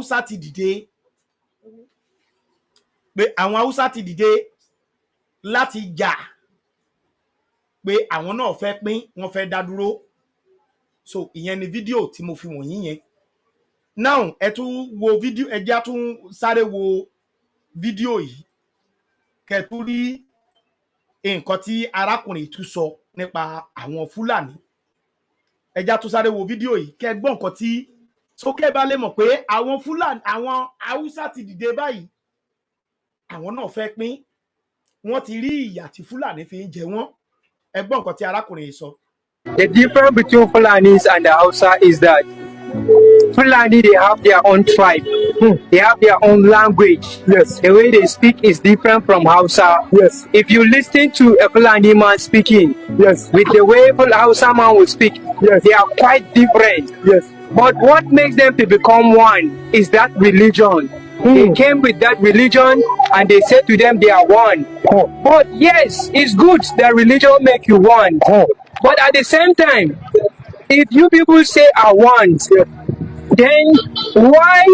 Haúsá ti dìde pé àwọn Haúsá ti dìde láti jà pé àwọn náà fẹ́ pín wọ́n fẹ́ dá dúró so ìyẹn ni fídíò tí mo fi wọ̀nyí yẹn now ẹ tún wo fídíò ẹ já tún sáré wo fídíò yìí kẹ́ tún rí nǹkan tí arákùnrin tún sọ nípa àwọn Fúlàní ẹ já tún sáré wo fídíò yìí kẹ́ gbọ́ nǹkan tí sókè bá lè mọ̀ pé àwọn Fúlàní àwọn Haúsá ti dìde báyìí àwọn náà fẹ́ pín wọ́n ti rí ìyà tí Fúlàní fi ń jẹ wọ́n ẹ gbọ́ nǹkan tí arákùnrin yìí sọ. The difference between Fulanis and the Hausa is that Fulani, they have their own tribe. They have their own language. Yes. The way they speak is different from Hausa. Yes. If you listen to a Fulani man speaking, Yes. with the way Hausa man will speak, Yes. they are quite different. Yes. But what makes them to become one is that religion. They came with that religion and they said to them they are one. Oh. But yes, it's good that religion make you one. Oh. But at the same time, if you people say I want, then why,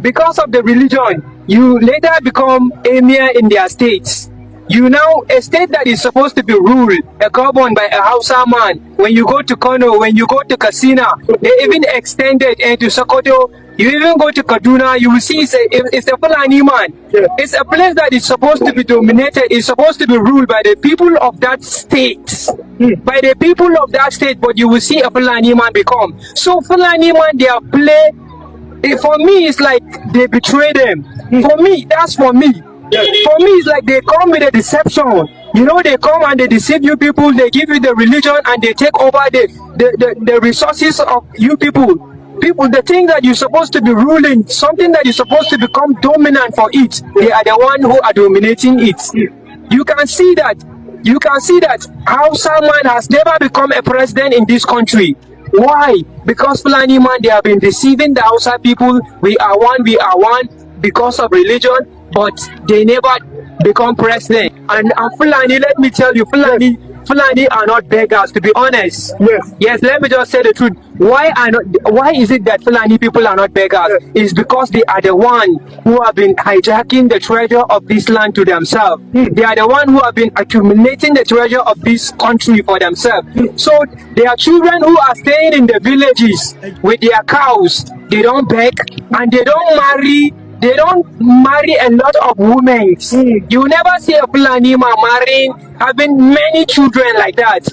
because of the religion, you later become emir in their states. You now, a state that is supposed to be ruled, governed by a Hausa man, when you go to Kano, when you go to Katsina, they even extended into Sokoto, you even go to Kaduna, you will see it's a Fulani man. Yeah. It's a place that is supposed to be dominated, is supposed to be ruled by the people of that state. By the people of that state, but you will see a Fulani man become. So Fulani man, their play, for me, it's like they betray them. For me, that's for me. For me, it's like they come with a deception. They come and they deceive you people, they give you the religion and they take over the resources of you people. The thing that you're supposed to be ruling, something that you're supposed to become dominant for it, they are the one who are dominating it. You can see that Hausa man has never become a president in this country. Why? Because Fulani man, they have been deceiving the Hausa people. We are one because of religion, but they never become president. And Fulani, let me tell you, Fulani are not beggars, to be honest. Yes, let me just say the truth. Why is it that Fulani people are not beggars? It's because they are the one who have been hijacking the treasure of this land to themselves. They are the one who have been accumulating the treasure of this country for themselves. So there are children who are staying in the villages with their cows. They don't beg and they don't marry. They don't marry a lot of women. You never see a Fulani man marrying, having many children like that.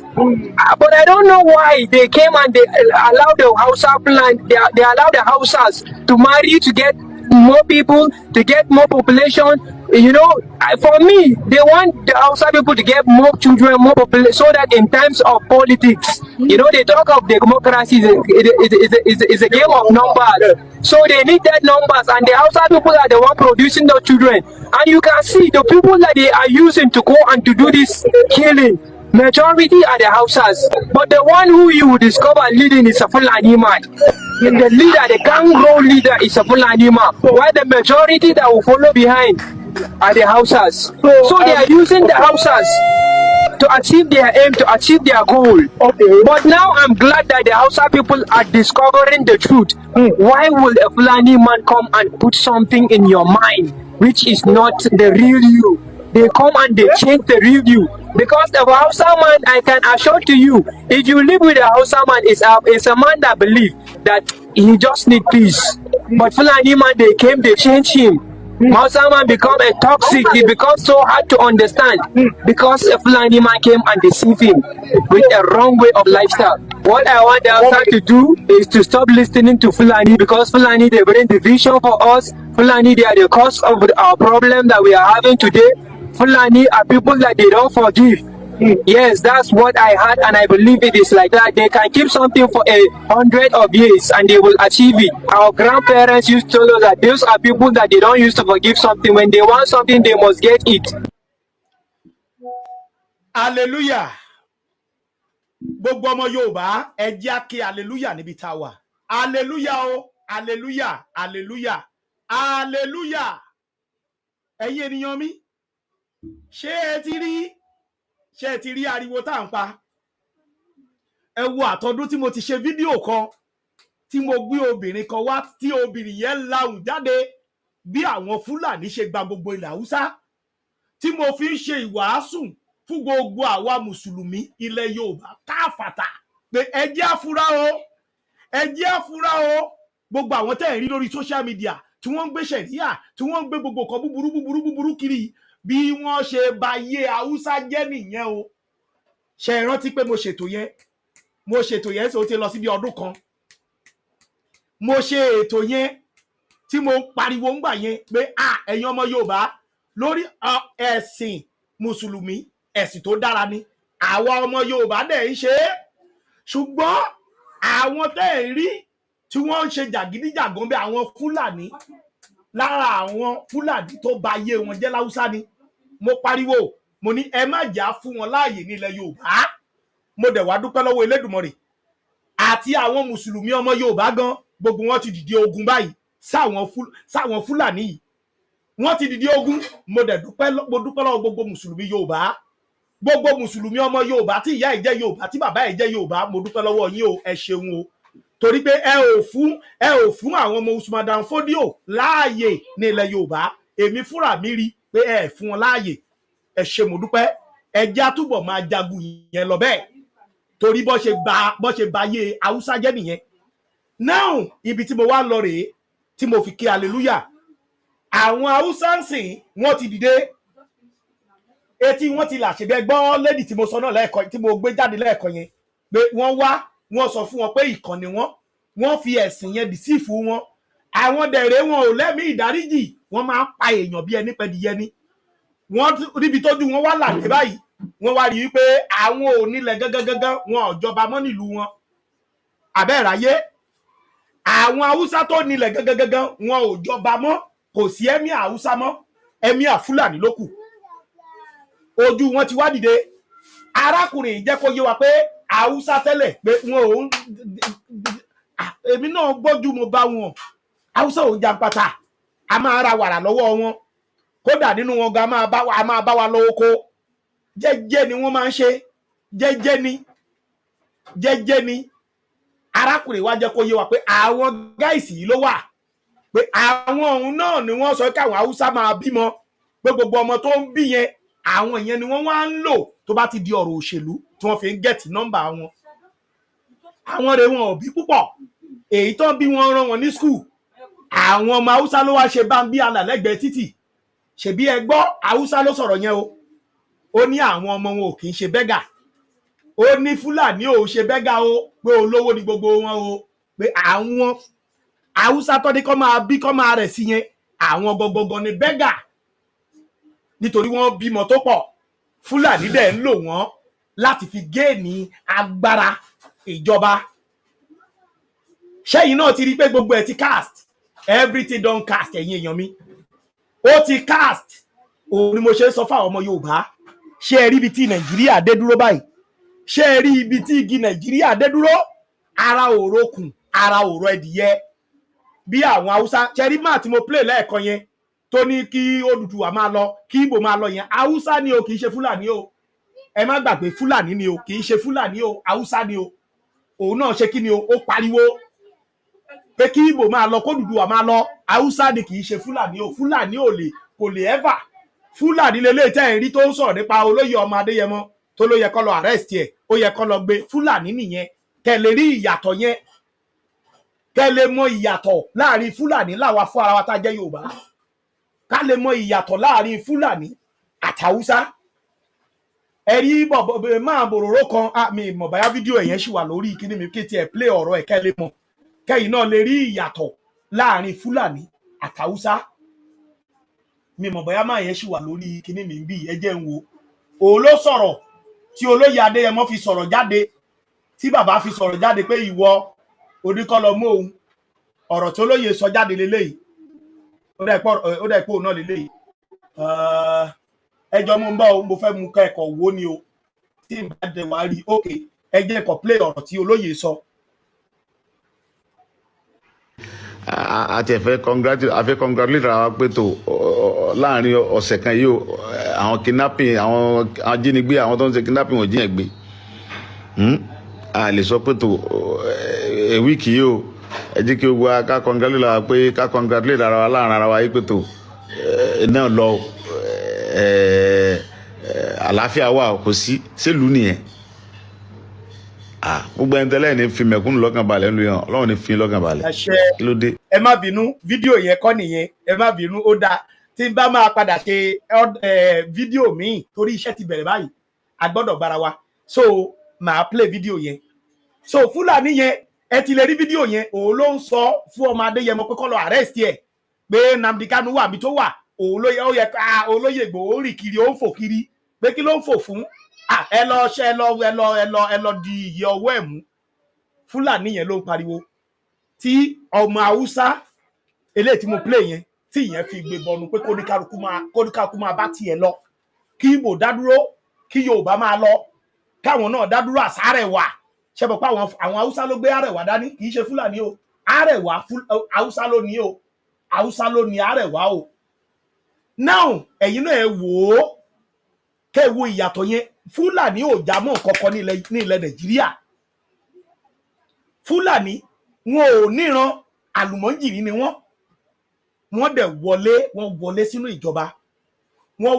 But I don't know why they came and they allowed the Hausa plan. They allowed the Hausas to marry, to get more people, to get more population. For me, they want the Hausa people to get more children, more population, so that in times of politics, they talk of democracy is a game of numbers. So they need that numbers, and the Hausa people are the one producing those children. And you can see the people that they are using to go and to do this killing, majority are the Hausas. But the one who you will discover leading is a Fulani man. And the leader, the gang roll leader, is a Fulani man. While the majority that will follow behind are the Hausas. So they are using the Hausas to achieve their aim, to achieve their goal. Okay. But now I'm glad that the Hausa people are discovering the truth. Why will a Fulani man come and put something in your mind which is not the real you? They come and they change the real you. Because the Hausa man, I can assure to you, if you live with a Hausa man, it's a man that believes that he just need peace. But Fulani man, they came, they changed him. Hausa man become a toxic, he becomes so hard to understand because a Fulani man came and deceived him with a wrong way of lifestyle. What I want the Hausa to do is to stop listening to Fulani, because Fulani, they bring division for us. Fulani, they are the cause of our problem that we are having today. Fulani are people that they don't forgive. Yes, that's what I heard, and I believe it is like that. They can keep something for 100 of years and they will achieve it. Our grandparents used to tell us that those are people that they don't used to forgive something. When they want something, they must get it. Hallelujah. Gbogbo ọmọ Yorùbá, ẹ jẹ́ kí hallelujah níbi tá a wà. Hallelujah o, hallelujah, hallelujah, hallelujah. Ẹ̀yin ènìyàn mi, ṣé ẹ ti rí ariwo tá à ń pa? Ẹ wo àtọdún tí mo ti ṣe fídíò kan tí mo gbé obìnrin kan wá tí obìnrin yẹn lahùn jáde bí àwọn Fúlàní ṣe gba gbogbo ilẹ̀ Haúsá tí mo fi ń ṣe ìwàásù fún gbogbo àwa mùsùlùmí ilẹ̀ Yorùbá káfàtà pé ẹ jẹ́ àfúrá o ẹ jẹ́ àfúrá o gbogbo àwọn tẹ́ ẹ̀ rí lórí social media tí wọ́n ń gbé ṣẹ̀ríà tí wọ́n ń gbé gbogbo kan búburú kiri bí wọ́n ṣe ba yé Haúsá jẹ́ nìyẹn o. ṣe é rántí pé mo ṣètò yẹn ṣe ó ti lọ sí bí ọdún kan. mo ṣe ètò yẹn tí mo pariwo ń gbà yẹn pé ẹ̀yin ọmọ Yorùbá lórí ẹ̀sìn mùsùlùmí ẹ̀sìn tó dára ni àwa ọmọ Yorùbá dẹ̀ ń ṣe é ṣùgbọ́n àwọn tẹ́ ẹ̀ rí tí wọ́n ń ṣe jàgídíjàgan bí àwọn Fúlàní lára àwọn Fúlàní tó ba ayé wọn jẹ́ láwùsá ni mo pariwo mo ní ẹ má jà fún wọn láàyè nílẹ̀ Yorùbá. mo dẹ̀ wá dúpẹ́ lọ́wọ́ Elédùmarè àti àwọn mùsùlùmí ọmọ Yorùbá gan gbogbo wọn ti dìde ogun báyìí sáwọn Fúlàní yìí wọ́n ti dìde ogun. mo dúpẹ́ lọ́wọ́ gbogbo mùsùlùmí Yorùbá gbogbo mùsùlùmí ọmọ Yorùbá tí ìyá ẹ̀ jẹ́ Yorùbá tí bàbá ẹ̀ jẹ́ Yorùbá mo dúpẹ́ lọ́wọ́ yín o ẹ ṣeun o torí pé ẹ ò fún àwọn ọmọ Usman Dan Fodio láàyè ní ilẹ̀ Yorùbá èmi fúnra mi rí pé ẹ fún wọn láàyè ẹ ṣé mo dúpẹ́ ẹ já túbọ̀ máa jagun yẹn lọ bẹ́ẹ̀ torí bó ṣe ba ayé Haúsá jẹ́ nìyẹn. now ibi tí mo wá ń lọ rèé tí mo fi kí hallelujah àwọn Haúsá ń sìn wọ́n ti dìde etí wọ́n ti là ṣèbẹ́ gbọ́ lẹ́dì tí mo sọ náà lẹ́ẹ̀kan tí mo gbé jáde lẹ́ẹ̀kan yẹn pé wọ́n wá wọ́n sọ fún wọn pé ìkànnì wọ́n fi ẹ̀sìn yẹn dì sí fún wọn àwọn dẹ̀rẹ̀ wọn ò lẹ́mìí ìdáríjì wọ́n máa ń pa èèyàn bí ẹni pẹ́ẹ́dìyẹ ni wọ́n níbi tójú wọn wá làdé báyìí wọ́n wá rí i pé àwọn ò nílẹ̀ gángan wọn ò jọba mọ́ nílùú wọn àbẹ́ẹ̀ráyé àwọn Haúsá tó nílẹ̀ gángan wọn ò jọba mọ́ kò sí ẹ̀míà Haúsá mọ́ ẹ̀míà Fúlàní ló kù ojú wọn ti wá dìde arákùnrin jẹ́ kó yé wa pé Haúsá tẹ́lẹ̀ pé wọn ò èmi náà gbọ́jú mo bá wọn Haúsá ò jàǹpátá a máa ra wàrà lọ́wọ́ wọn kódà nínú wọn gan a máa bá wa lọ oko jẹ́jẹ́ ni wọ́n máa ń ṣe jẹ́jẹ́ ni arákùnrin wa jẹ́ kó yé wa pé àwọn gáìsì yìí ló wà pé àwọn òun náà ni wọ́n sọ pé àwọn Haúsá máa bímọ pé gbogbo ọmọ tó ń bí yẹn àwọn ìyẹn ni wọ́n wá ń lò tó bá ti di ọ̀rọ̀ òṣèlú tí wọ́n fi ń gẹ̀tì nọ́mbà wọn àwọn rẹ̀ wọn ò bí púpọ̀ èyí tó ń bí wọn rán wọn ní skul àwọn ọmọ Haúsá ló wá ṣe bámbí alàlẹ́gbẹ̀ẹ́ títì ṣebí ẹ gbọ́ Haúsá ló sọ̀rọ̀ yẹn o ó ní àwọn ọmọ wọn ò kì í ṣe bẹ́gà ó ní Fúlàní ò ṣe bẹ́gà o pé olówó ni gbogbo wọn o pé àwọn Haúsá tó ní kọ́ máa bí kọ́ máa rẹ̀ sí yẹn àwọn gọgọgọ ni bẹ́gà nítorí wọ́n bímọ tó pọ̀ Fúlàní dẹ̀ ń lò wọ́n láti fi géènì agbára ìjọba ṣẹ́yìn náà ti rí pé gbogbo ẹ̀ ti cast everything don cast ẹ̀yin èèyàn mi ó ti cast òun ni mo ṣe sọ fáwọn ọmọ Yorùbá ṣé ẹ rí ibi tí Nàìjíríà dé dúró báyìí ṣé ẹ rí ibi tí igi Nàìjíríà dé dúró ara òrokùn ara òrò ẹdìyẹ bí àwọn Haúsá ṣe rí máà tí mo play lẹ́ẹ̀kan yẹn tó ní kí Odùduwà máa lọ kí Ìgbò máa lọ yẹn Haúsá ni o kì í ṣe Fúlàní o ẹ má gbàgbé Fúlàní ni o kì í ṣe Fúlàní o Haúsá ni o òun náà ṣe kí ni o ó pariwo pé kí Ìgbò máa lọ kó Odùduwà máa lọ Haúsá ni kì í ṣe Fúlàní o Fúlàní kò lè ever Fúlàní lélẹ́yìí tẹ́ ẹ̀ rí tó ń sọ̀rọ̀ nípa olóyè ọmọ Adéyẹmọ tó ló yẹ kó lọ arrest ẹ̀ ó yẹ kó lọ gbé Fúlàní nìyẹn kẹ́ lè rí ìyàtọ̀ yẹn kẹ́ lè mọ ìyàtọ̀ láàrin Fúlàní láwa fún ara wa tá jẹ́ Yorùbá ká lè mọ ìyàtọ̀ láàrin Fúlàní àti Haúsá ẹ̀rí máa bòròró kan mi mọ̀ báyá fídíò ẹ̀yẹn ṣì wà lórí kíní mi kí tiẹ̀ play ọ̀rọ̀ ẹ̀ kẹ́ lè mọ̀ kẹ́yìn náà lè rí ìyàtọ̀ láàrin Fúlàní àti Haúsá mi mọ̀ báyá máa yẹn ṣì wà lórí kíní mi bí ẹ jẹ́ ń wo òun ló sọ̀rọ̀ tí olóyè Adéyẹmọ fi sọ̀rọ̀ jáde tí bàbá fi sọ̀rọ̀ jáde pé ìwọ oníkọ́ lọ mú òun ọ̀rọ̀ tí olóyè sọ jáde lélẹ́yìí ó dà pé òun náà lélẹ́yìí ẹjọ́ mo ń bá o mo fẹ́ mú kẹ́kọ̀ọ́ wo ni o tí n bá dẹ̀ wá rí òkè ẹ jẹ́ kó play ọ̀rọ̀ tí olóyè sọ. àti ẹ̀fẹ́ congratulate ara wa pé tó láàrin ọ̀sẹ̀ kan yìí o àwọn kidnapping àwọn ajínigbé àwọn tó ń ṣe kidnapping ò jíyàn gbé a lè sọ pé tó wíìkì yìí o ẹ jẹ́ kí gbogbo wa ká congratulate ara wa pé ká congratulate ara wa láàrin ara wa yìí pé tó náà lọ àlàáfíà wà kò sí sílùú nìyẹn gbogbo ẹni tẹ́lẹ̀ ní fi mẹ̀kúnnù lọ́kàn balẹ̀ ń lu yàn Ọlọ́run ní fi lọ́kàn balẹ̀ kí ló dé. ẹ má bínú fídíò yẹn kọ́ nìyẹn ẹ má bínú ó dáa tí n bá máa padà ṣe fídíò míì torí iṣẹ́ ti bẹ̀rẹ̀ báyìí a gbọ́dọ̀ bára wa so màá play fídíò yẹn so Fúlàní yẹn ẹ ti lè rí fídíò yẹn òun ló ń sọ fún ọmọ Adéyẹmọ pé kó lọ arrest ẹ pé Nnamdi Kanu wà bí tó wà òun ló yẹ ó yẹ olóyè Ìgbòho rìn kiri ó ń fò kiri pé kí ló ń fò fún ẹ lọ di ìyẹ ọwọ́ ẹ̀ mú Fúlàní yẹn ló ń pariwo tí ọmọ Haúsá eléyìí tí mo play yẹn tí ìyẹn fi gbé bọnu pé kóníkàlùkù máa bá tiẹ̀ lọ kí Ìgbò dádúró kí Yorùbá máa lọ káwọn náà dádúró àsárẹ̀wà ṣẹbọ pé àwọn Haúsá ló gbé Àrẹ̀wá dání kì í ṣe Fúlàní o Àrẹ̀wá Haúsá ló ní o Haúsá ló ní Àrẹ̀wá o now ẹ̀yin náà ẹ wò ó kẹ́ wo ìyàtọ̀ yẹn Fúlàní ò já mọ́ kankan ní ilẹ̀ Nàìjíríà Fúlàní wọn ò níran àlùmọ́jìrì ni wọ́n dẹ̀ wọlé sínú ìjọba wọ́n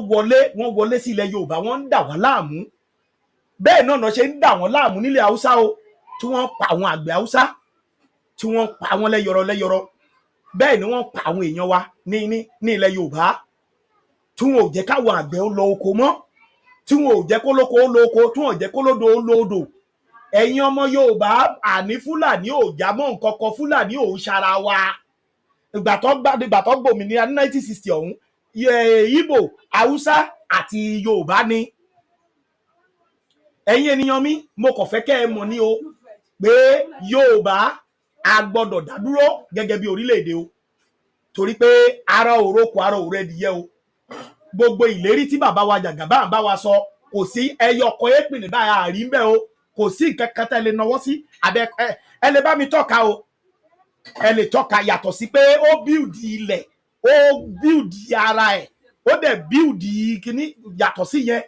wọlé sí ilẹ̀ Yorùbá wọ́n ń dà wá láàmú bẹ́ẹ̀ náà ṣe ń dà wọ́n láàmú nílẹ̀ Haúsá o tí wọ́n pa àwọn àgbẹ̀ Haúsá tí wọ́n pa àwọn lẹ́yọrọ bẹ́ẹ̀ ni wọ́n pa àwọn èèyàn wa ní ilẹ̀ Yorùbá tí wọn ò jẹ́ káwọn àgbẹ̀ ó lọ oko mọ́ tí wọn ò jẹ́ kó lóko ó lóko tí wọn ò jẹ́ kó lódò ó lódò ẹ̀yin ọmọ Yorùbá àní Fúlàní ò já mọ́ nǹkan kan Fúlàní ò ṣara wa ìgbà tó gbòmìnira ní 1960 ọ̀hún Ìgbò Haúsá àti Yorùbá ni ẹ̀yin ènìyàn mi mo kàn fẹ́ kẹ́ ẹ mọ̀ ní o pé Yorùbá a gbọ́dọ̀ dádúró gẹ́gẹ́ bí orílẹ̀-èdè o torí pé ara òrókò ara òrò ẹdìyẹ o gbogbo ìlérí tí bàbá wa Jàgàbá ń bá wa sọ kò sí ẹyọ ọkọ èpìnì báyà àrí ń bẹ o kò sí nǹkan kan tẹ́ lè náwó sí abẹ ẹ lè bá mi tọ́ka o ẹ lè tọ́ka yàtọ̀ sí pé ó bíùdì ilẹ̀ ó bíùdì ara ẹ̀ ó dẹ̀ bíùdì kíní yàtọ̀ sí yẹn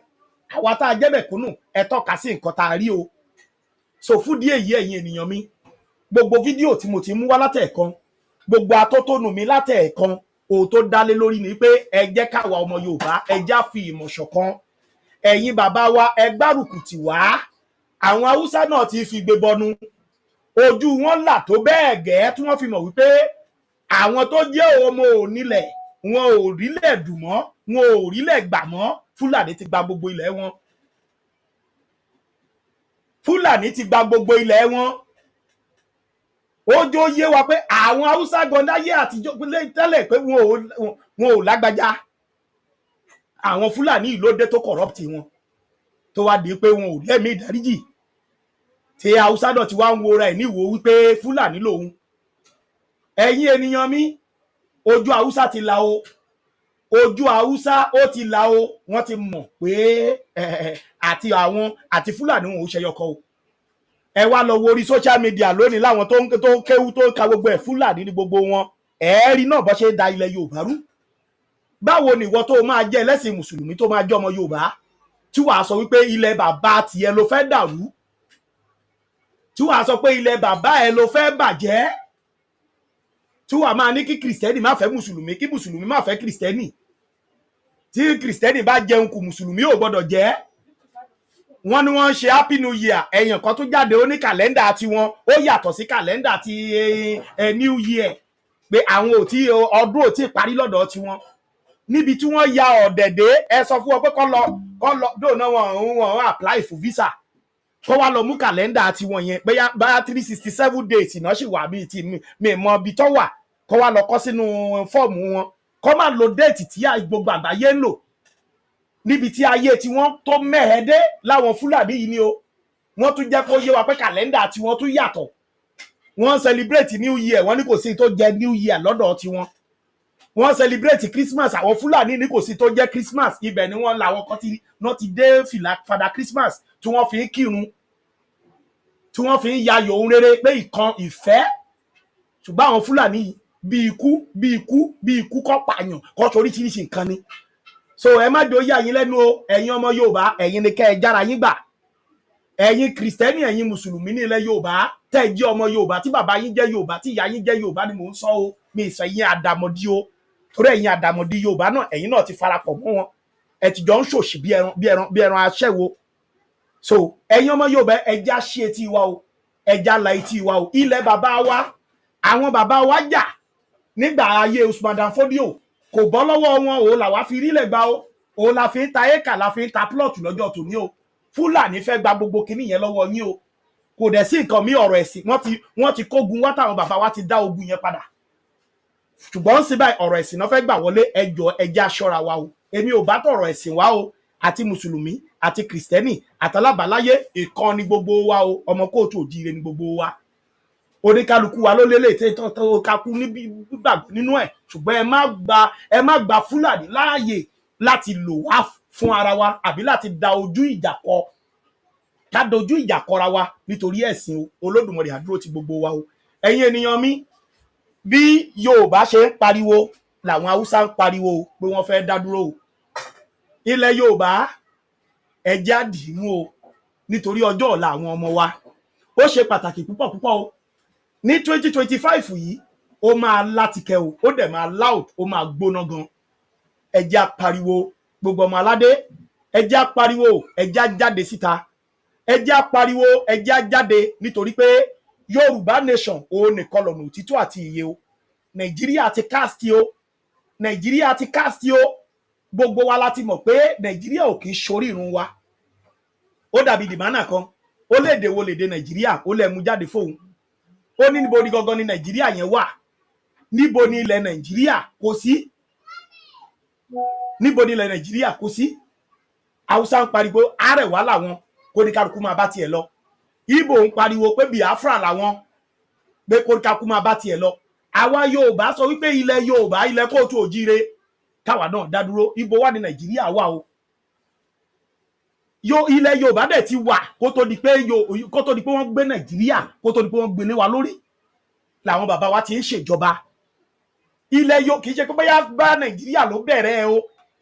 àwa tá a jẹ́ mẹ̀kúnnù ẹ tọ́ka sí nǹkan tá a rí o so fún díẹ̀ yìí ẹ̀yin ènìyàn mi gbogbo fídíò tí mo ti mú wá látẹ̀ẹ̀kan gbogbo atótónu mi látẹ̀ẹ̀kan ohun tó dálé lórí ni pé ẹ jẹ́ káwa ọmọ Yorùbá ẹ já fi ìmọ̀ ṣọ̀kan ẹ̀yin bàbá wa ẹ gbárùkù tì wá àwọn Haúsá náà ti fi gbé bọnu ojú wọn là tó bẹ́ẹ̀ gẹ́ tí wọ́n fi mọ̀ wípé àwọn tó jẹ́ ọmọ onílẹ̀ wọn ò rílẹ̀ dùn mọ́ wọn ò rílẹ̀ gbà mọ́ Fúlàní ti gba gbogbo ilẹ̀ wọn Fúlàní ti gba gbogbo ilẹ̀ wọn ojo yé wa pé àwọn Haúsá gọndáyé àtijọ́ tẹ́lẹ̀ pé wọn ò lágbájá àwọn Fúlàní ló dé tó corrupt wọn tó wá di pé wọn ò lẹ́mìí ìdáríjì tí Haúsá náà ti wá ń wora ẹ̀ níwò wípé Fúlàní lòun ẹ̀yin ènìyàn mi ojú Haúsá ti là o ojú Haúsá ó ti là o wọ́n ti mọ̀ pé àti Fúlàní wọn ò ṣẹyọkọ o ẹ wá lọ wo orí social media lónìí láwọn tó ń kéwú tó ń ka gbogbo ẹ̀ Fúlàní ní gbogbo wọn ẹ̀ẹ́rì náà bó ṣe da ilẹ̀ Yorùbá rú báwo ni ìwọ tó máa jẹ́ ẹlẹ́sìn mùsùlùmí tó máa jẹ́ ọmọ Yorùbá tí wàá sọ wípé ilẹ̀ bàbá tiẹ̀ ló fẹ́ dàrú tí wàá sọ pé ilẹ̀ bàbá ẹ ló fẹ́ bàjẹ́ tí wàá máa ní kí kìrìsìtẹ́nì má fẹ́ mùsùlùmí kí mùsùlùmí má fẹ́ kìrìsìtẹ́nì tí kìrìsìtẹ́nì bá jẹun kù mùsùlùmí ò gbọ́dọ̀ jẹ wọ́n ní wọ́n ń ṣe happy new year ẹ̀yàn kan tó jáde ó ní kàlẹ́ndà tiwọn ó yàtọ̀ sí kàlẹ́ndà ti new year pé àwọn ọdún ò tí ì parí lọ́dọ̀ tiwọn níbi tí wọ́n ya ọ̀dẹ̀dẹ̀ ẹ sọ fún wọn pé kọ́ lọ dóònà wọn apply for visa kó wá lọ mú kàlẹ́ndà tiwọn yẹn báyà 367 days iná sì wà bíi ti mi mọ ibi tó wà kó wá lọ kọ sínú fọ́ọ̀mù wọn kó má lo déètì tí gbogbo àgbáyé ń lò níbi tí ayé tí wọ́n tó mẹ́ẹ̀ẹ́dẹ́ láwọn Fúlàní yìí ni o wọ́n tún jẹ́ kó yé wa pé kàlẹ́ndà tí wọ́n tún yàtọ̀ wọ́n celebrate new year wọ́n ní kò sí tó jẹ́ new year lọ́dọ̀ tiwọn wọ́n celebrate Christmas àwọn Fúlàní ní kò sí tó jẹ́ Christmas ibẹ̀ ni wọ́n làwọn kan náà ti dé fìlà fada Christmas tí wọ́n fi ń kírun tí wọ́n fi ń yayọ̀ ohun rere pé ìkan ìfẹ́ ṣùgbọ́n àwọn Fúlàní bí ikú kọ́ pààyàn kọ́ torí oríṣiríṣi nǹkan ni so ẹ má jò yà yín lẹ́nu o ẹ̀yin ọmọ Yorùbá ẹ̀yin ni kẹ́ ẹ jára yín gbà ẹ̀yin kìrìsìtẹ́nì ẹ̀yin mùsùlùmí ní ilẹ̀ Yorùbá tẹ́ ẹ jẹ́ ọmọ Yorùbá tí bàbá yín jẹ́ Yorùbá tí ìyá yín jẹ́ Yorùbá ni mò ń sọ o mi ì sọ ẹ̀yin àdàmọ̀dì o torí ẹ̀yin àdàmọ̀dì Yorùbá náà ẹ̀yin náà ti farapọ̀ mọ́ wọn ẹ ti jọ ń ṣòṣì bí ẹran aṣẹ́wo so ẹ̀yin ọmọ Yorùbá ẹja ṣí etí wa o ẹja la etí wa o ilẹ̀ bàbá wa àwọn bàbá wa jà nígbà ayé Usman Dan Fodio kò bọ́ lọ́wọ́ wọn o làwa fi rílẹ̀ gbà o òun la fi ń ta éka la fi ń ta plọ̀tù lọ́jọ́ tòní o Fúlàní fẹ́ gba gbogbo kinní yẹn lọ́wọ́ yín o kò dẹ̀ sí nǹkan mí ọ̀rọ̀ ẹ̀sìn wọ́n ti kógun wá táwọn bàbá wa ti dá ogun yẹn padà ṣùgbọ́n sí báyìí ọ̀rọ̀ ẹ̀sìn náà fẹ́ gbà wọlé ẹjọ́ ẹjẹ́ aṣọ́ra wa o èmi ò bá tọ̀rọ̀ ẹ̀sìn wa o àti mùsùlùmí àti kìrìsìtẹ́nì àtàlábàláyé ìkan ni gbogbo wa o ọmọ kóòtù òjíire ni gbogbo wa oníkálukú wa ló lélẹ̀ tí tó kakú níbi gbàgbọ́ nínú ẹ̀ ṣùgbọ́n ẹ má gba Fúlàní láàyè láti lò wá fún ara wa àbí láti da ojú ìjà kọ ká dojú ìjà kọra wa nítorí ẹ̀sìn Olódùmarè àdúró ti gbogbo wa o ẹ̀yin ènìyàn mi bí Yorùbá ṣe ń pariwo làwọn Haúsá ń pariwo pé wọ́n fẹ́ dá dúró o ilẹ̀ Yorùbá ẹjẹ́ àdìmú o nítorí ọjọ́ ọ̀la àwọn ọmọ wa ó ṣe pàtàkì púpọ̀ púpọ̀ o ní 2025 yìí ó máa látikẹ́ o ó dẹ̀ máa loud ó máa gbóná gan ẹjẹ́ àpariwo gbogbo ọmọ aládé ẹjẹ́ àpariwo ẹjẹ́ àjáde síta ẹjẹ́ àpariwo ẹjẹ́ àjáde nítorí pé Yorùbá nation òun nìkan lọ́nà òtítọ́ àti ìyè o Nàìjíríà ti cast o Nàìjíríà ti cast o gbogbo wa láti mọ̀ pé Nàìjíríà ò kì í ṣorí irun wa ó dàbí dìmánà kan ó léde wo léde Nàìjíríà ó lè mú jáde fóun ó ní níbo ni gangan ni Nàìjíríà yẹn wà níbo ni ilẹ̀ Nàìjíríà kò sí níbo ni ilẹ̀ Nàìjíríà kò sí Haúsá ń pariwo Àrẹwà làwọn kó ní kálukú máa bá tiẹ̀ lọ Ìgbò ń pariwo pé Biafra làwọn pé kó ní kálukú máa bá tiẹ̀ lọ àwa Yorùbá sọ wípé ilẹ̀ Yorùbá ilẹ̀ kóòtù òjíire káwa náà dá dúró ibo wà ní Nàìjíríà wà o ilẹ̀ Yorùbá dẹ̀ ti wà kó tó di pé wọ́n gbé Nàìjíríà kó tó di pé wọ́n gbé lé wa lórí làwọn bàbá wa ti ń ṣèjọba ilẹ̀ Yorùbá kì í ṣe pé bóyá bá Nàìjíríà ló bẹ̀rẹ̀ o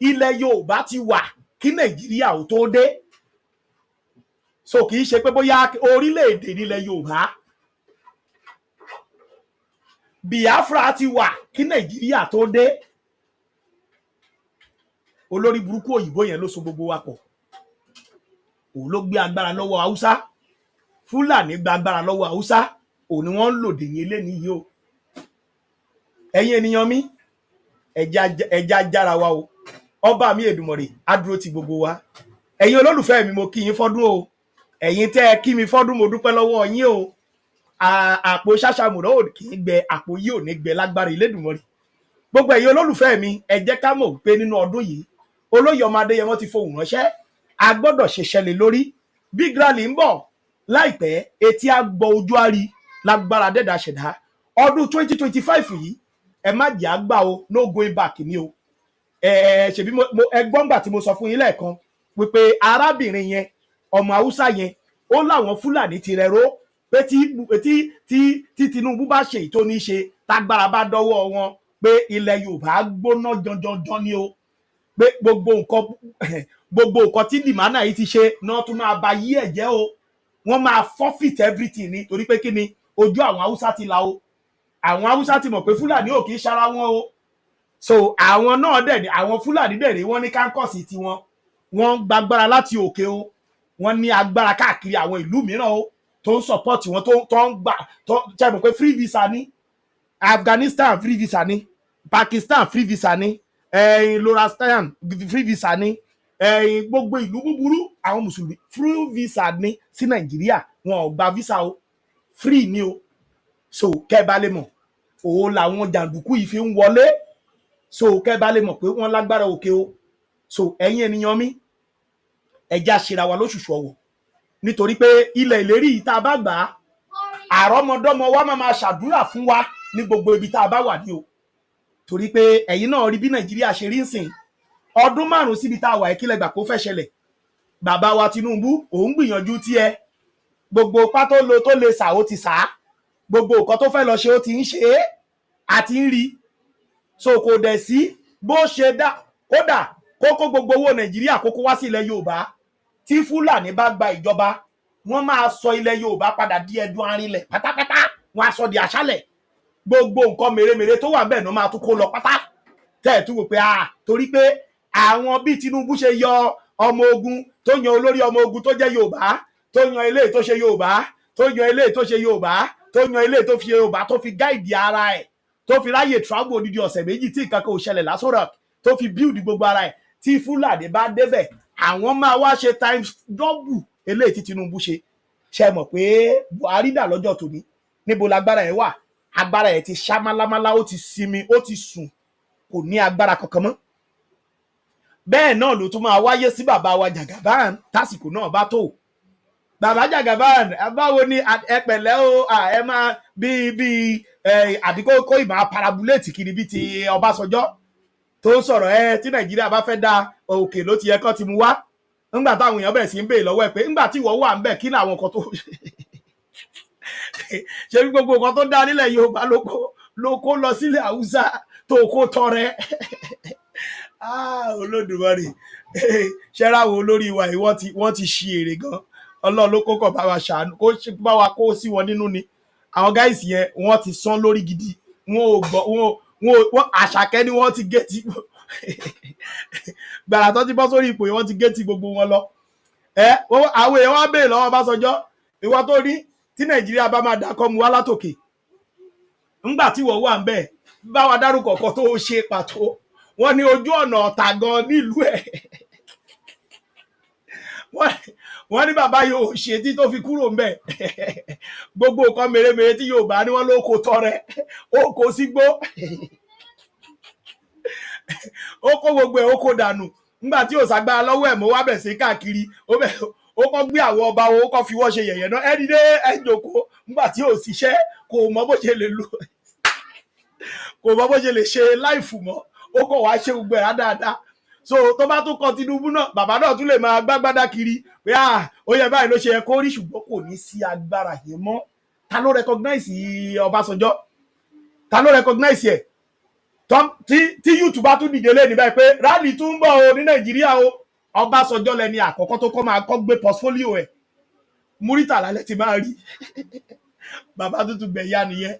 ilẹ̀ Yorùbá ti wà kí Nàìjíríà ò tó dé so kì í ṣe pé bóyá orílẹ̀-èdè nílẹ̀ Yorùbá Biafra ti wà kí Nàìjíríà tó dé olórí burúkú òyìnbó yẹn ló so gbogbo wa pọ̀ òun ló gbé agbára lọ́wọ́ Haúsá Fúlàní gba agbára lọ́wọ́ Haúsá òun ni wọ́n ń lòdì yín lénìí yìí o ẹ̀yin ènìyàn mi ẹja jára wa o ọba mi Èdùmàrè á dúró ti gbogbo wa ẹ̀yin olólùfẹ́ mi mo kí yín fọ́dún o ẹ̀yin tẹ́ ẹ kí mi fọ́dún mo dúpẹ́ lọ́wọ́ yín o àpò ṣàṣàmùrọ̀ ò kì í gbẹ àpò yìí ò ní gbẹ lágbára Elédùmarè gbogbo ẹ̀yin olólùfẹ́ mi ẹ jẹ́ ká mọ̀ pé nínú ọdún yìí olóyè ọmọ Adéyẹmọ ti fohùn ránṣẹ́ a gbọ́dọ̀ ṣiṣẹ́ lé lórí big rally ń bọ̀ láìpẹ́ etí á gbọ́ ojú á rí lágbára dẹ́dà ṣẹ̀dá ọdún 2025 yìí ẹ má jẹ́ àgbà o no going back ni o ṣèbí ẹgbọ́n gbà tí mo sọ fún yín lẹ́ẹ̀kan wípé arábìnrin yẹn ọmọ Haúsá yẹn ó láwọn Fúlàní ti rẹ̀ ró pé tí Tinubu bá ṣe ìtò ní ṣe tágbára bá dọ́wọ́ wọn pé ilẹ̀ Yorùbá gbóná janjanjan ni o pé gbogbo nǹkan tí Dìmánà yìí ti ṣe náà tún máa ba yí ẹ̀ jẹ́ o wọ́n máa forfeit everything ni torí pé kí ni ojú àwọn Haúsá ti là o àwọn Haúsá ti mọ̀ pé Fúlàní ò kì í ṣara wọn o so àwọn náà dẹ̀ ni àwọn Fúlàní dẹ̀ rí wọ́n ní kánkọ̀sì tiwọn wọ́n gbàgbára láti òkè o wọ́n ní agbára káàkiri àwọn ìlú mìíràn o tó ń support wọn tó ń gbà tó ṣe mọ̀ pé free visa ní Afghanistan free visa ní Pakistan free visa ní Lorestan free visa ní gbogbo ìlú búburú àwọn mùsùlùmí free visa ní sí Nàìjíríà wọn ò gba visa o free ni o so kẹ́ẹ̀bá lè mọ̀ òun làwọn jàǹdùkú yìí fi ń wọlé so kẹ́ẹ̀bá lè mọ̀ pé wọ́n lágbára òkè o so ẹ̀yin ènìyàn mi ẹja ṣera wa lóṣùṣù ọwọ̀ nítorí pé ilẹ̀ ìlérí yìí tá a bá gbà á àrọ́mọdọ́mọ wa máa ṣàdúrà fún wa ní gbogbo ibi tá a bá wà ní o torí pé ẹ̀yin náà rí bí Nàìjíríà ṣe rí ń sìn ọdún 5 síbi tá a wà ìkílẹ̀ gbà kó fẹ́ ṣẹlẹ̀ bàbá wa Tinubu òun gbìyànjú tiẹ̀ gbogbo pátó lo tó lè sà ó ti sà á gbogbo nǹkan tó fẹ́ lọ ṣe ó ti ń ṣe é àti ń rí so kò dẹ̀ sí bó ṣe dá kódà kókó gbogbo owó Nàìjíríà kókó wá sí ilẹ̀ Yorùbá tí Fúlàní bá gba ìjọba wọ́n máa sọ ilẹ̀ Yorùbá padà di ẹdun arinlẹ̀ pátápátá, wọ́n á sọ di aṣálẹ̀, gbogbo nǹkan mèremère tó wà ń bẹ̀ náà máa tún kó lọ pátá. Tẹ́ ẹ̀ tún wò pé torí pé àwọn bí Tinubu ṣe yọ ọmọ ogun tó yan olórí ọmọ ogun tó jẹ́ Yorùbá, tó yan eléyìí tó ṣe Yorùbá, tó yan eléyìí tó ṣe Yorùbá, tó yan eléyìí tó fi Yorùbá, tó fi gáìdì ara ẹ̀, tó fi ráyè travel odidi ọ̀sẹ̀ méjì tí nǹkan kan ò ṣẹlẹ̀ l'Aso Rock, tó fi build gbogbo ara ẹ̀. Tí Fúlàní bá débẹ̀, àwọn máa wá ṣe times double eléyìí tí Tinubu ṣe. Ṣe mọ̀ pé Buhari dà lọ́jọ́ tòní, níbo lágbára ẹ̀ wà? Agbára ẹ̀ ti ṣá málámálá, ó ti sinmi, ó ti sùn, kò ní agbára kankan mọ́. Bẹ́ẹ̀ náà ló tún máa wáyé sí bàbá wa Jagaban tásìkò náà bá tó. Bàbá Jagaban, báwo ni ẹ pẹ̀lẹ́ o, ẹ máa bí àdínkò ìmọ̀ parabulate kiri bí ti Ọbásanjọ́ tó ń sọ̀rọ̀ tí Nàìjíríà bá fẹ́ da òkè ló ti yẹ kán ti mú wá. Nígbà táwọn èèyàn bẹ̀rẹ̀ sí ń béèrè lọ́wọ́ ẹ̀ pé nígbà tí ìwọ wà ń bẹ̀ kí làwọn kan tó ṣe bí gbogbo nǹkan tó dá nílẹ̀ Yorùbá ló kó lọ sílẹ̀ Haúsá tó kó tọrẹ. Olódùmarè ṣẹ́ráwọ̀ olórí wa yìí wọ́n ti ṣí èrè gan. Ọlọ́run ló kókò bá wa ṣàánú, kó bá wa kó sí wọn nínú ni. Àwọn gáìsì yẹn wọ́n ti sán lórí gidi, wọn ò gbọ́ wọn Àṣàkẹ́ ni wọ́n ti gé ti gbàrà tó ti bọ́ sórí ipò yìí wọ́n ti gé ti gbogbo wọn lọ. Àwọn èèyàn wá béèrè lọ́wọ́ Ọbásanjọ́, ìwọ tó rí tí Nàìjíríà bá máa dákọ́ mu wá látòkè, ńgbà tí wọ́n wà ń bẹ̀ bá wa dárúkọ kan tó ṣe pàtó. Wọ́n ní ojú ọ̀nà Ọ̀tà gan nílùú ẹ̀. Wọ́n ní bàbá yóò ṣe tí tó fi kúrò ń bẹ̀. Gbogbo nǹkan mèremère tí Yorùbá ní wọ́n ló kó tọrẹ, ó kó sígbó, ó kó gbogbo ẹ̀ ó kó dànù. Nígbà tí ò ságbára lọ́wọ́ ẹ̀ mọ́ wá bẹ̀ sí káàkiri, ó kọ́ gbé àwọn ọba ó kọ́ fi wọ́n ṣe yẹ̀yẹ́ náà. Ẹ dìde ẹ jókòó. Nígbà tí ò síṣẹ́ kò mọ bó ṣe lè lò, kò mọ bó ṣe lè ṣe láìfù mọ́, ó kọ̀ wá ṣe gbogbo ẹ̀ dáadáa. So tó bá tún kọ Tinubu náà, bàbá náà tún lè máa gbágbádá kiri pé ó yẹ báyìí ló ṣe yẹ kó rí, ṣùgbọ́n kò ní sí agbára yẹn mọ́. Ta ló recognize Ọbásanjọ́? Ta ló recognize ẹ̀? Tí youth bá tún dìde lé ní báyìí pé rally tún ń bọ̀ o ní Nàìjíríà o, Ọbásanjọ́ lẹni àkọ́kọ́ tó kọ́ máa kọ́ gbé portfolio ẹ̀. Muritàlá lẹ ti máa rí. Bàbá tuntun gbẹ̀yà nìyẹn.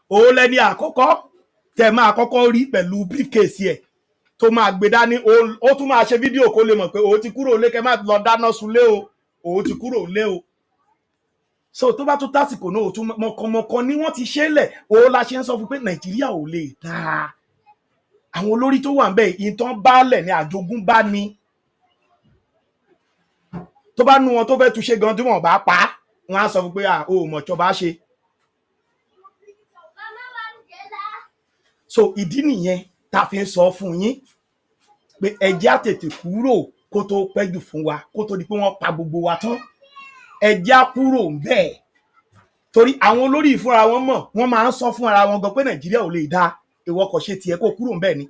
Òun lẹni àkọ́kọ́ tẹ máa kọ́kọ́ rí pẹ̀lú briefcase ẹ̀ tó máa gbé dání. Ó tún máa ṣe fídíò kó lè mọ̀ pé òun ti kúrò lé, kẹ́ má lọ dáná sunlé o, òun ti kúrò lé o. So tó bá tún tásìkò náà ó tún mọ̀kànmọ̀kàn ni wọ́n ti ṣe lẹ̀. Òun la ṣe ń sọ fún pé Nàìjíríà ò lè dáa. Àwọn olórí tó wà ń bẹ̀ ìtàn baálẹ̀ ní àjogúnbá ni. Tó bá nu wọn tó fẹ́ túnṣe gan tí wọ́n bá pa á, wọ́n á sọ fún pé o mọ̀ tó bá ṣe. So ìdí nìyẹn tá fi ń sọ fún yín pé ẹ jẹ́ á tètè kúrò kó tó pẹ́ jù fún wa, kó tó di pé wọ́n pa gbogbo wa tán. Ẹ jẹ́ á kúrò ńbẹ̀. Torí àwọn olórí ìfúnra wọn mọ̀, wọ́n máa ń sọ fún ara wọn gan pé Nàìjíríà ò lè dá, ìwọ kò ṣe tiẹ̀ kó kúrò ńbẹ̀ ni.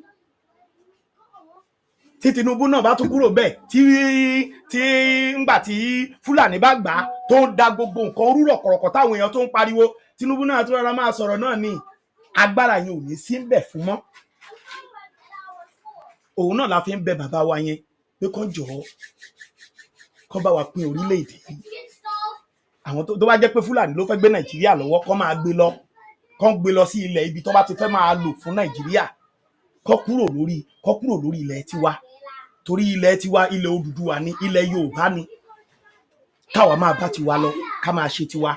Tí Tinubu náà bá tún kúrò ńbẹ̀, tí ńgbà tí Fúlàní bá gbà á tó ń da gbogbo nǹkan rúrọ̀ kọ̀rọ̀kọ̀ táwọn èèyàn tó ń pariwo, Tinubu náà tún rárá máa sọ̀rọ̀ náà ni. Agbára yẹn ò ní sí ń bẹ̀ fún mọ́. Òun náà la fi ń bẹ bàbá wa yẹn pé kán jọ̀ọ́ kán bá wa pín orílẹ̀-èdè yìí. Àwọn tó bá jẹ́ pé Fúlàní ló fẹ́ gbé Nàìjíríà lọ́wọ́, kán máa gbé lọ sí ilẹ̀ ibi tó bá ti fẹ́ máa lò fún Nàìjíríà. Kán kúrò lórí ilẹ̀ tiwa. Torí ilẹ̀ tiwa, ilẹ̀ Odùduwà ni, ilẹ̀ Yorùbá ni. Káwa máa bá tiwa lọ, ká máa ṣe tiwa.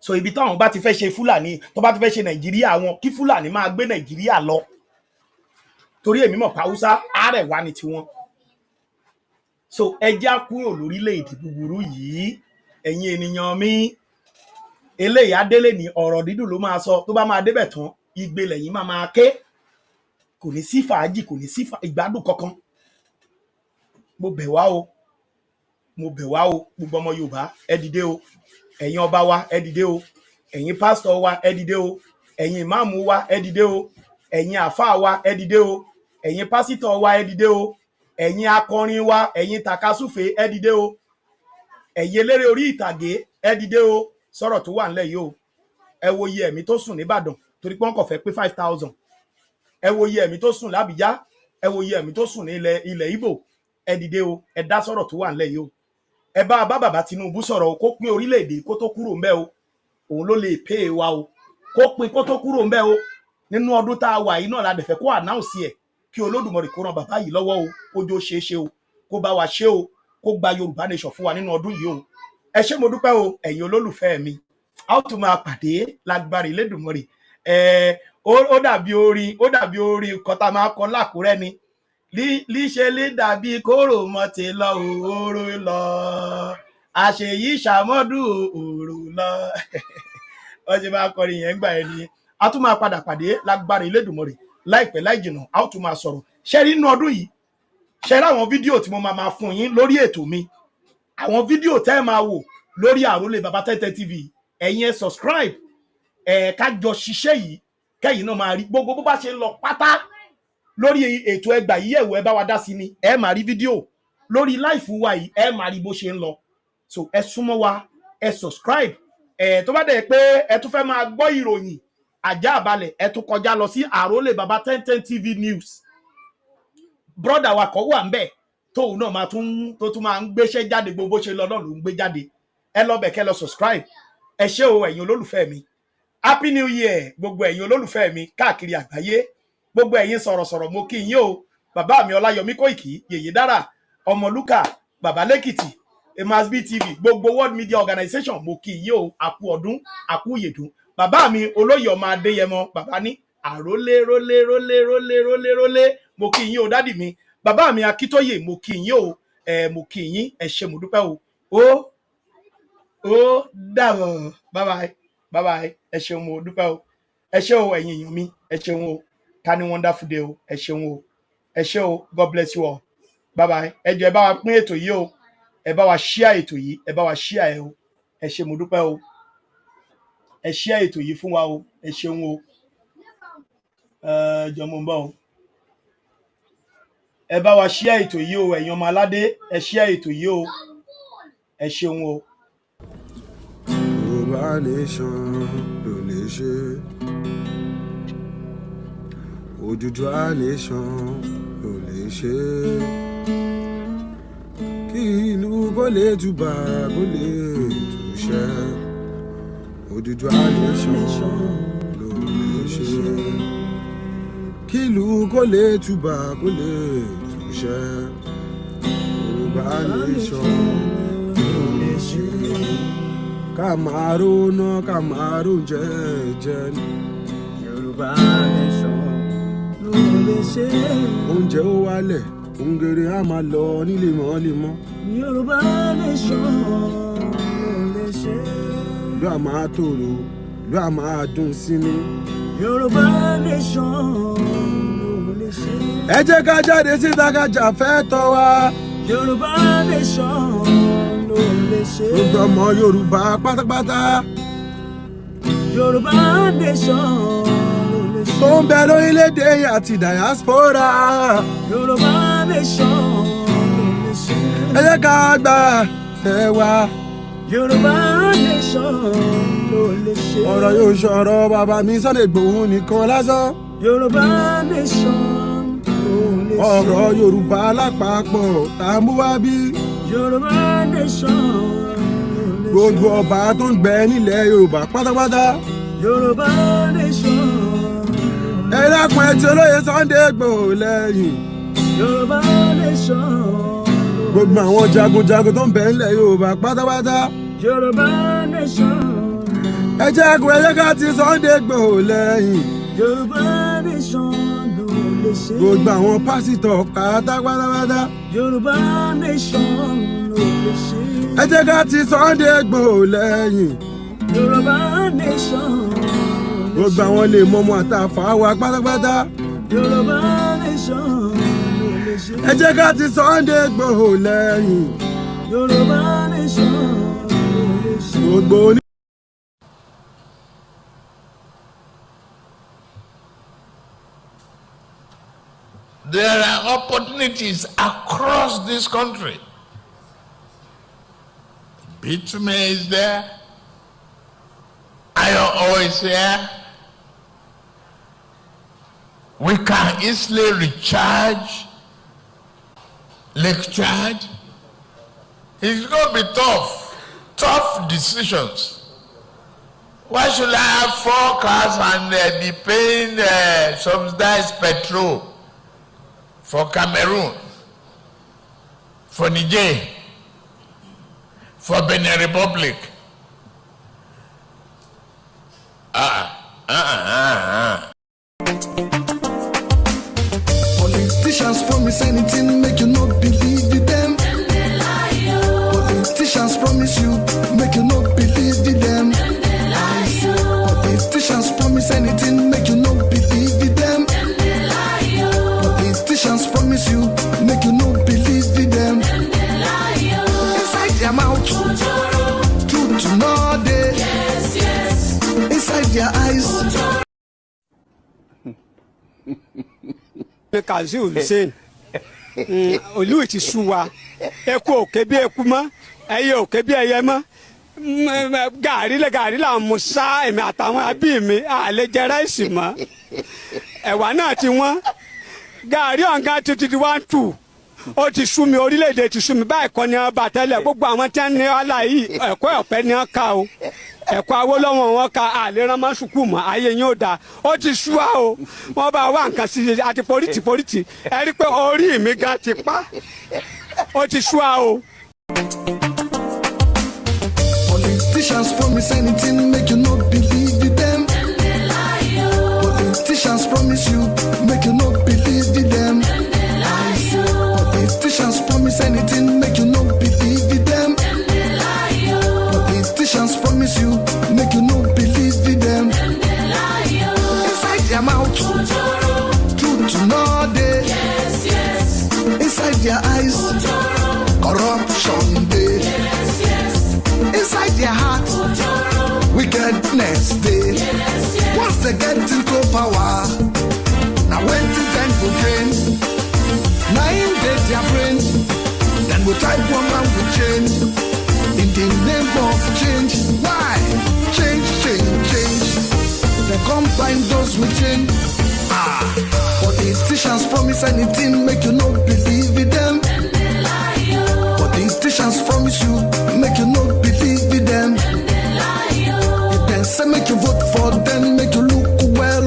So ibi táwọn bá ti fẹ́ ṣe Fúlàní, tó bá ti fẹ́ ṣe Nàìjíríà wọn, kí Fúlàní máa gbé Nàìjíríà lọ. Torí èmi mọ̀ Haúsá Àrẹ̀wá ni tiwọn. So ẹ jẹ́ á kúrò lórílẹ̀-èdè búburú yìí. Ẹ̀yin ènìyàn mi, eléyìí adélé ní ọ̀rọ̀ dídùn ló máa sọ, tó bá máa débẹ̀ tán igbe lẹ́yìn máa ké. Kò ní sí fàájì, kò ní sí ìgbádùn kankan. Mo bẹ̀ wá o, gbogbo ọmọ Yorùbá ẹ dìde o. Ẹ̀yin ọba wa ẹ dìde o, ẹ̀yin pásítọ̀ wa ẹ dìde o, ẹ̀yin ìmáàmù wa ẹ dìde o, ẹ̀yin àfáà wa ẹ dìde o, ẹ̀yin pásítọ̀ wa ẹ dìde o, ẹ̀yin akọrin wa, ẹ̀yin tàkasúfè ẹ dìde o, ẹ̀yin eléré orí ìtàgé ẹ dìde o. Sọ̀rọ̀ tó wà nílẹ̀ yìí o, ẹ wo iye ẹ̀mí tó sùn ní Ìbàdàn torí pé wọ́n kàn fẹ́ pé 5,000. ẹ wo iye ẹ̀mí tó sùn lábìjá, ẹ wo iye ẹ̀mí tó sùn ní ilẹ̀ Ìgbò. ẹ dìde o, ẹ dá sọ̀rọ̀ tó wà nílẹ̀ yìí o. ẹ bá bàbá Tinubu sọ̀rọ̀ o, kó pín orílẹ̀-èdè kó tó kúrò ńbẹ̀ o. òun ló lè pay wa o, kó pín kó tó kúrò ńbẹ̀ o. nínú ọdún tá a wà yìí náà la dẹ̀ fẹ́ kó announce ẹ̀, kí Olódùmarè kó ran bàbá yìí lọ́wọ́ o, kó jó ṣe é ṣe o, kó bá wa ṣe o, kó gba Yorùbá nation fún wa nínú ọdún yìí o. ẹ ṣé mo dúpẹ́ o ẹ̀yin olólùfẹ́ mi. a ó tún máa pàdé lágbára Elédùmarè. ó dàbí orin kan tá a máa kọ lákùrẹ́ ni. líṣe lè dàbí kóró mọ́tì lọ òórò lọ, àṣeyí ṣàmọ́dù òórò lọ. wọ́n ṣe máa kọrin yẹn gbà ẹ́ ni. a tún máa padà pàdé lágbára Elédùmarè láìpẹ́ láì jìnnà. a ó tún máa sọ̀rọ̀. ṣe rí inú ọdún yìí, ṣe rí àwọn fídíò tí mo máa fún yín lórí ètò mi, àwọn fídíò tẹ́ ẹ máa wò lórí Àrólé Baba Tẹ́tẹ́ TV. ẹ̀yin ẹ subscribe, ká jọ ṣiṣẹ́ yìí, kẹ́yìn náà máa rí gbogbo bó bá ṣe ń lọ pátá lórí ètò ẹgbà yìí. ẹ̀wọ̀ ẹ bá wa dá sí ni, ẹ máa rí fídíò lórí láìfù wa yìí, ẹ máa rí bó ṣe ń lọ. so ẹ súnmọ́ wa, ẹ subscribe. tó bá dẹ̀ pé ẹ tún fẹ́ máa gbọ́ ìròyìn ajá àbálẹ̀, ẹ tún kọjá lọ sí Àrólé Baba Tẹ́tẹ́ TV News. brọ́dà wa kọ́ wà ń bẹ̀ tóun náà máa tún máa ń gbéṣẹ́ jáde, gbogbo ṣe lọ náà ló ń gbé jáde. ẹ lọ bẹ̀ kẹ́ lọ subscribe. ẹ ṣé o ẹ̀yin olólùfẹ́ mi. Happy New Year gbogbo ẹ̀yin olólùfẹ́ mi káàkiri àgbáyé. gbogbo ẹ̀yin sọ̀rọ̀sọ̀rọ̀ mo kí yín o. bàbá mi Ọláyọmí Kóìkì, Yèyé Dára, Ọmọlúkà, Bàbá Lẹ́kìtì, Emasbi TV, gbogbo World Media Organization mo kí yín o. àkú ọdún, àkú ìyèdún. bàbá mi Olóyè Ọmọ Adéyẹmọ, bàbá ní àrólé rólé rólé rólé rólé rólé, mo kí yín o dádì mi. bàbá mi Akíntóyè, mo kí yín o. mo kí yín, ẹ ṣé mo dúpẹ́ o. ó dàbọ̀, bye bye bye bye. ẹ ṣeun mo dúpẹ́ o. ẹ ṣé o ẹ̀yin èèyàn mi, ẹ ṣeun o. ká ní wonderful day o. ẹ ṣeun o. ẹ ṣé o. God bless you all. Bye bye. ẹ jọ̀ọ́ ẹ bá wa pín ètò yìí o. ẹ bá wa share ètò yìí, ẹ bá wa share ẹ o. ẹ ṣé mo dúpẹ́ o. ẹ share ètò yìí fún wa o. ẹ ṣeun o. jọ̀ọ́ mo ń bọ̀ o. ẹ bá wa share ètò yìí o ẹ̀yin ọmọ aládé, ẹ share ètò yìí o. ẹ ṣeun o. Yorùbá nation ló lè ṣe, Odùduwà nation ló lè ṣe, kí ìlú kó lè túbà kó lè túṣẹ, Odùduwà nation ló lè ṣe, kí ìlú kó lè túbà kó lè túṣẹ, Yorùbá nation ló lè ṣe. Kàmárò náà kàmárò jẹjẹ ni. Yorùbá nation ló lè ṣe. Oúnjẹ ó wálẹ̀, òǹgèrè á máa lọ ní lemọ́lemọ́. Yorùbá nation ló lè ṣe. Ìlú á máa tòrò, ìlú á máa dùn sí ni. Yorùbá nation ló lè ṣe. Ẹ jẹ́ ká jáde síta ká jà fẹ́tọ́ wa. Yorùbá nation ló lè ṣe. Gbogbo ọmọ Yorùbá pátápátá. Yorùbá nation ló lè ṣe. Tó ń bẹ lórílẹ̀‐èdè àti diaspora. Yorùbá nation ló lè ṣe. Ẹ jẹ́ ká gbà tẹ̀ wá. Yorùbá nation ló lè ṣe. Ọ̀rọ̀ yóò ṣọ̀rọ̀ bàbá mi Sunday Igboho nìkan lásán. Yorùbá nation ló lè ṣe. Ọ̀rọ̀ Yorùbá lápapọ̀ tá a mú wá bí. Yorùbá nation ló lè ṣe. Gbogbo ọba tó ń gbẹ nílẹ̀ Yorùbá pátápátá. Yorùbá nation. Ẹ dákun ẹ ti olóyè Sunday Igboho lẹ́yìn. Yorùbá nation. Gbogbo àwọn jagunjagun tó ń bẹ nílẹ̀ Yorùbá pátápátá. Yorùbá nation. Ẹ jẹ́ ká ti Sunday Igboho lẹ́yìn. Yorùbá nation ló lè ṣe. Gbogbo àwọn pásítọ̀ pátápátá. Yorùbá nation ló lè ṣe. Ẹ jẹ́ ká ti Sunday Igboho lẹ́yìn. Yorùbá nation ló lè ṣe. Gbogbo àwọn lè mọ́mọ́ àtàfà wa pátápátá. Yorùbá nation ló lè ṣe. Ẹ jẹ́ ká ti Sunday Igboho lẹ́yìn. Yorùbá nation ló lè ṣe. Gbogbo oní. There are opportunities across this country. Bitumen is there. Iron ore is here. we can easily recharge Lake Chad. It's going to be tough decisions. Why should I have 4 cars and be paying subsidized petrol for Cameroon, for Niger, for Benin Republic? Politicians promise anything, make you not believe in them. Politicians promise you, make you not believe in them. Politicians promise anything, make you not believe in them. Politicians promise you, make you not believe in them. Inside their mouth, truth to know they. Inside their eyes. Kazeem Hussein olú ti sú wa eku òkè bí eku mọ́ ẹyẹ òkè bí ẹyẹ mọ́ gàrí la mú sá èmi àtàwọn àbí mi àlè jẹ ráìsì mọ́ ẹ̀wà náà ti wọ́n gàrí ọ̀ǹgá títí di 1-2 ó ti sú mi orílẹ̀-èdè ti sú mi báyìí kọ́ ni wọ́n bá tẹ́lẹ̀ gbogbo àwọn tí wọ́n ní ọ̀la yìí ẹ̀kọ́ ọ̀fẹ́ ni wọ́n ká o ẹ̀kọ́ Awólọ́wọ̀ wọn ka àlera máa sùkú mọ́ ayé yín ò dáa ó ti sú wa o wọ́n bá wá nǹkan sí i àti polítì ẹ rí i pé orí mi gan ti pa ó ti sú wa o. Politicians promise anything, make you not believe in them. Politicians promise you, make you not believe in them. Politicians promise anything, make you not believe in them. Politicians promise you, make you not believe in them. Inside their mouth, truth to know they. Inside their eyes, corruption they. Inside their heart, wickedness they. Once they get into power, now when to then go gain. Now in their brain, then we type one man will change. In the name of change, why? Change. They combine those with change. Politicians promise anything, make you not believe in them. Politicians promise you, make you not believe in them. If they say make you vote for them, make you look well.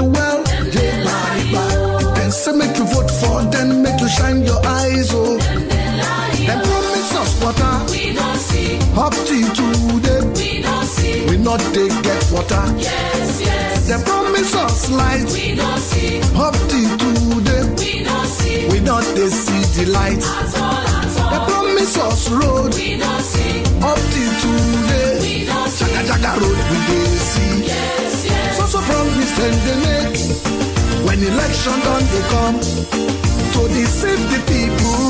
If they say make you vote for them, make you shine your eyes, oh. They promise us water, we don't see. Up till today, we don't see. We not they get water. Yes. They promise us light, we don't see. Up till today, we don't see. We not they see the light. At all. They promise us road, we don't see. Up till today, we don't see. Jaga road we they see. Yes. So promise then they make. When election done they come to deceive the people.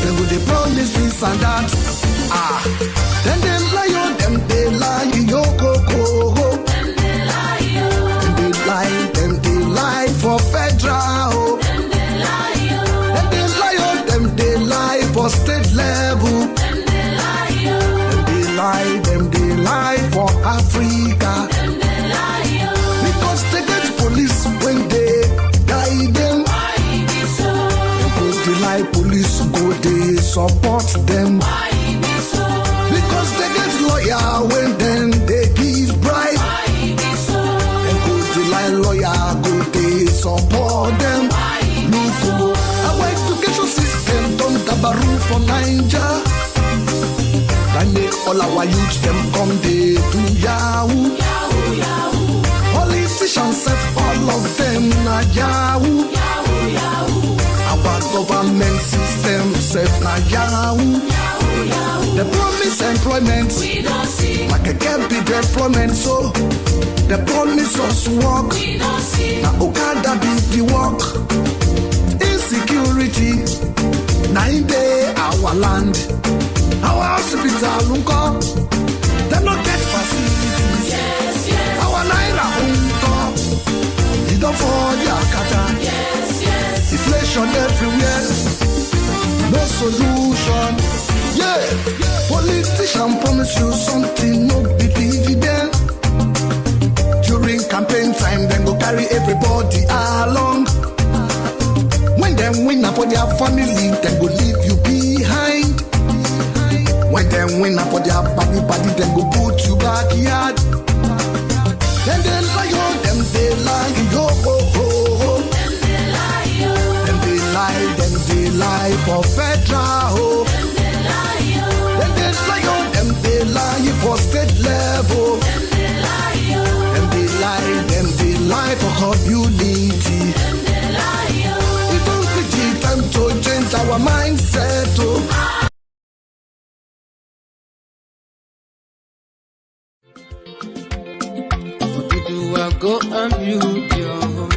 Then will they promise this and that. Then they lie on them, they lie, yo go. Then they lie for federal. Then they lie on them, they lie for state level. Then they lie for Africa. Because they get police when they guide them. They lie police go they support them. Because they get lawyer when then they give bribe. Then go they lie lawyer go they support them. Look, our education system don't dabaru for Niger. And make all our youth them come they do yahoo. Politicians set all of them na yahoo. Our government system set na yahoo. The promise employment, we don't see. Like a can't be deployment, so the promise us work, we don't see. Now Okada be the work. Insecurity, 9 day our land, our hospital unko. They not get facilities. Yes. Our naira unko. You don't fall yakata. Yes. Inflation everywhere. No solution. Yeah, politician promise you something, no believe it then. During campaign time, then go carry everybody along. family, then go leave you behind. When them win up for their body, then go put you backyard. Then they lie, yo, them they lie, yo, oh, oh, oh. Them they lie for federal, oh. Then they lie for state level. Them they lie for community. It don't take time to change our mindset, oh. Go and build your home,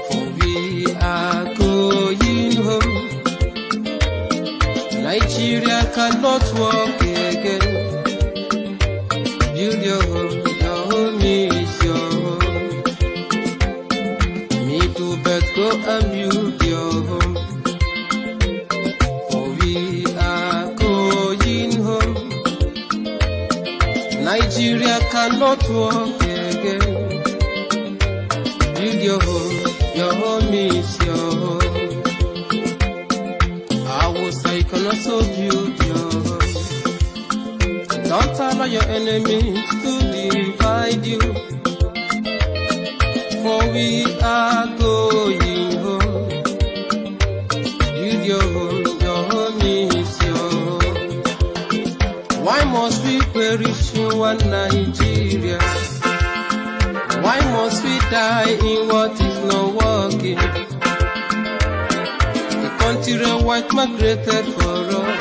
for we are going home. Nigeria cannot walk again. Build your home is your home. Me too, but go and build your home, for we are going home. Nigeria cannot walk again. Build your home is your home. I can also build your home. Don't allow your enemies to divide you, for we are going home. Build your home is your home. Why must we perish in one Nigeria? Why must we die in what is not working? The country white migrated for us.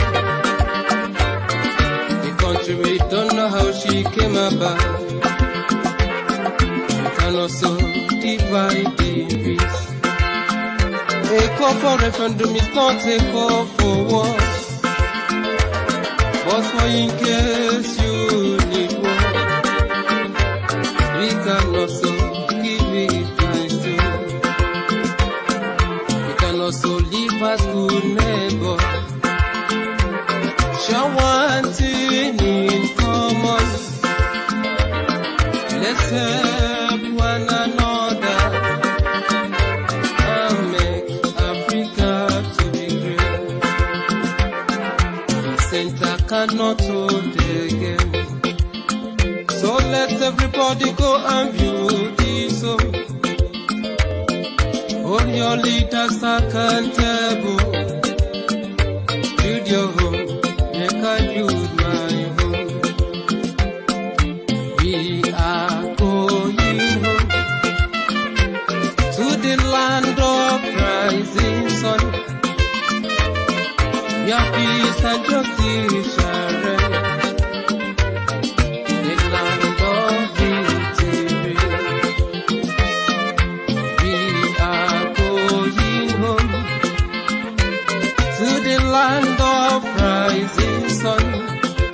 The country we don't know how she came about. We can also divide the peace. A call for referendum is not a call for war, but for in case you need one, we can also give it times too. We can also live as good neighbors, share one thing in common. Let's help one another and make Africa to be great. The center cannot hold again. So let everybody go and build this home. Hold your leaders accountable. Build your home, make I build my home. We are going home to the land of rising sun. Your peace and justice shall reign. The land of victory. We are going home to the land of rising sun.